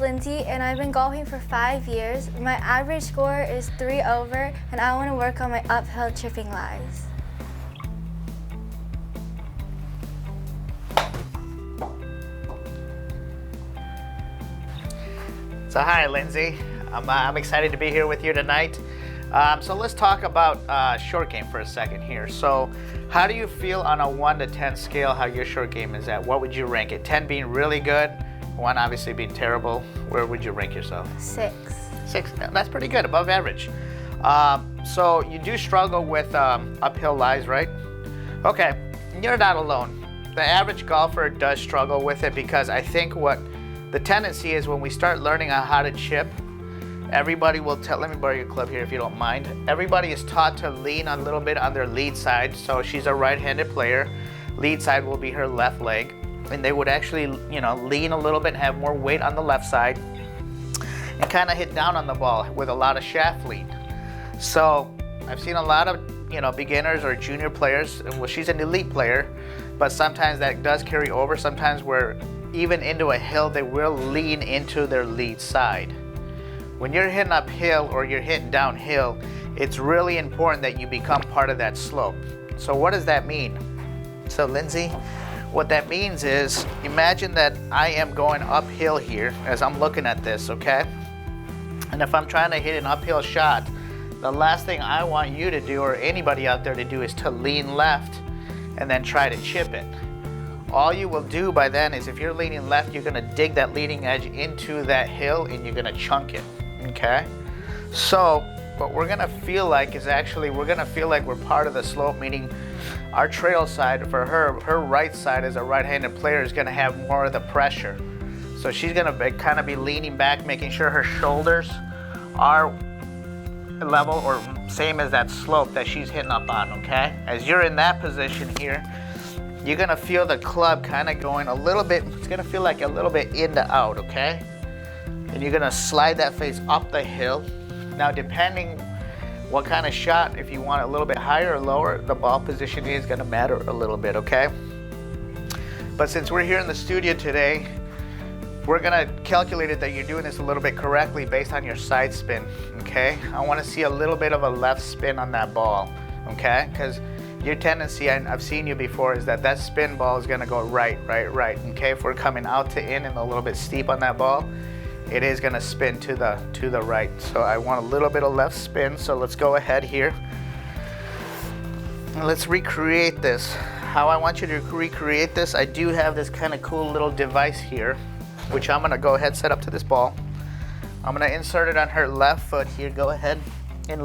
Lindsay, and I've been golfing for 5 years. My average score is 3 over, and I want to work on my uphill chipping lies. So hi, Lindsay. I'm excited to be here with you tonight. So let's talk about short game for a second here. So how do you feel on a 1 to 10 scale, how your short game is at? What would you rank it? 10 being really good, 1 obviously being terrible. Where would you rank yourself? 6. 6, that's pretty good, above average. So you do struggle with uphill lies, right? Okay, you're not alone. The average golfer does struggle with it because I think what the tendency is when we start learning how to chip, everybody will tell, let me borrow your club here if you don't mind. Everybody is taught to lean a little bit on their lead side. So she's a right-handed player. Lead side will be her left leg. And they would actually, lean a little bit and have more weight on the left side and kind of hit down on the ball with a lot of shaft lean. So I've seen a lot of, beginners or junior players. Well, she's an elite player, but sometimes that does carry over. Sometimes where even into a hill, they will lean into their lead side. When you're hitting uphill or you're hitting downhill, it's really important that you become part of that slope. So what does that mean? So Lindsay, what that means is, imagine that I am going uphill here as I'm looking at this, okay? And if I'm trying to hit an uphill shot, the last thing I want you to do or anybody out there to do is to lean left and then try to chip it. All you will do by then is if you're leaning left, you're gonna dig that leading edge into that hill and you're gonna chunk it, okay? So what we're gonna feel like is actually, we're gonna feel like we're part of the slope, meaning our trail side for her right side as a right-handed player is gonna have more of the pressure. So she's gonna kind of be leaning back, making sure her shoulders are level or same as that slope that she's hitting up on, okay? As you're in that position here, you're gonna feel the club kind of going a little bit, it's gonna feel like a little bit in to out, okay? And you're gonna slide that face up the hill. Now depending what kind of shot, if you want it a little bit higher or lower, the ball position is gonna matter a little bit, okay? But since we're here in the studio today, we're gonna calculate it that you're doing this a little bit correctly based on your side spin, okay? I wanna see a little bit of a left spin on that ball, okay? Because your tendency, and I've seen you before, is that spin ball is gonna go right, okay? If we're coming out to in and a little bit steep on that ball, it is gonna spin to the right. So I want a little bit of left spin, so let's go ahead here. And let's recreate this. How I want you to recreate this, I do have this kind of cool little device here, which I'm gonna go ahead set up to this ball. I'm gonna insert it on her left foot here. Go ahead and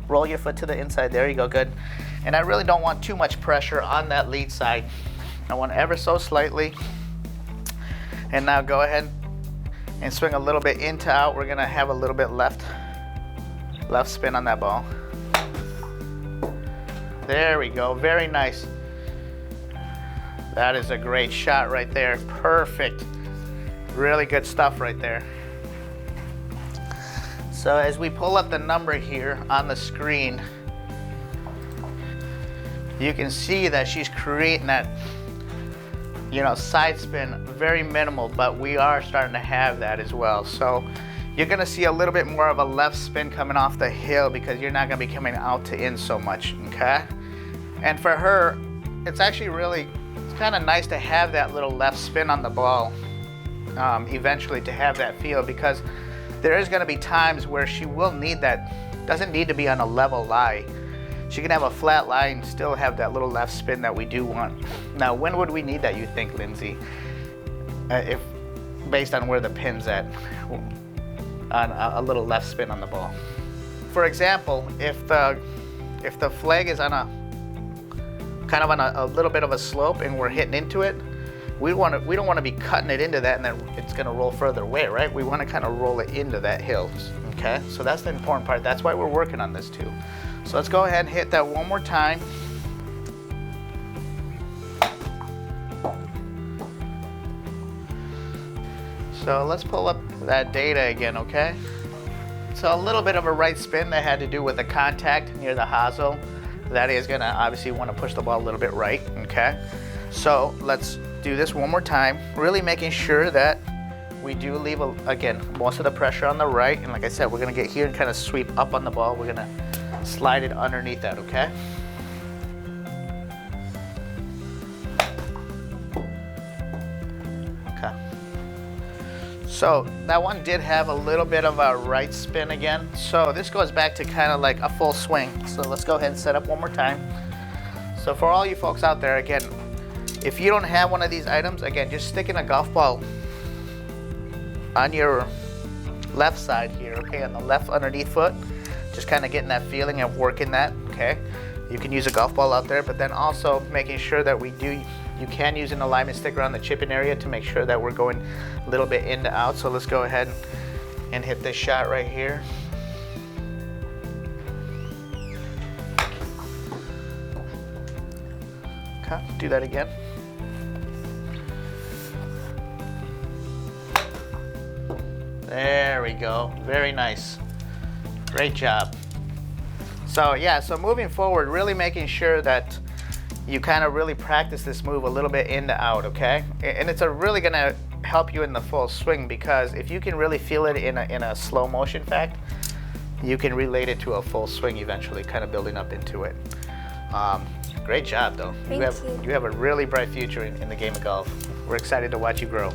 roll your foot to the inside. There you go, good. And I really don't want too much pressure on that lead side. I want ever so slightly. And now go ahead and swing a little bit in to out. We're gonna have a little bit left spin on that ball. There we go, very nice. That is a great shot right there, perfect. Really good stuff right there. So as we pull up the number here on the screen, you can see that she's creating that, side spin, very minimal, but we are starting to have that as well. So you're gonna see a little bit more of a left spin coming off the hill because you're not gonna be coming out to in so much, okay? And for her, it's actually it's kind of nice to have that little left spin on the ball eventually to have that feel, because there is gonna be times where she will need that, doesn't need to be on a level lie. She can have a flat lie and still have that little left spin that we do want. Now, when would we need that, you think, Lindsay? If based on where the pin's at, on a little left spin on the ball. For example, if the flag is on a little bit of a slope and we're hitting into it, we don't want to be cutting it into that and then it's going to roll further away, right? We want to kind of roll it into that hill, okay? So that's the important part. That's why we're working on this too. So let's go ahead and hit that one more time. So let's pull up that data again, okay? So a little bit of a right spin that had to do with the contact near the hosel. That is gonna obviously want to push the ball a little bit right, okay? So let's do this one more time, really making sure that we do leave, again, most of the pressure on the right. And like I said, we're gonna get here and kind of sweep up on the ball. We're gonna slide it underneath that, okay? Okay. So that one did have a little bit of a right spin again. So this goes back to kind of like a full swing. So let's go ahead and set up one more time. So for all you folks out there, again, if you don't have one of these items, again, just sticking a golf ball on your left side here, okay, on the left underneath foot, just kind of getting that feeling of working that, okay? You can use a golf ball out there, but then also making sure that you can use an alignment stick around the chipping area to make sure that we're going a little bit in to out. So let's go ahead and hit this shot right here. Okay, do that again. There we go, very nice. Great job. So yeah, so moving forward, really making sure that you kind of really practice this move a little bit in to out, okay? And it's really gonna help you in the full swing, because if you can really feel it in a slow motion fact, you can relate it to a full swing eventually, kind of building up into it. Great job though. Thank you. You have a really bright future in the game of golf. We're excited to watch you grow.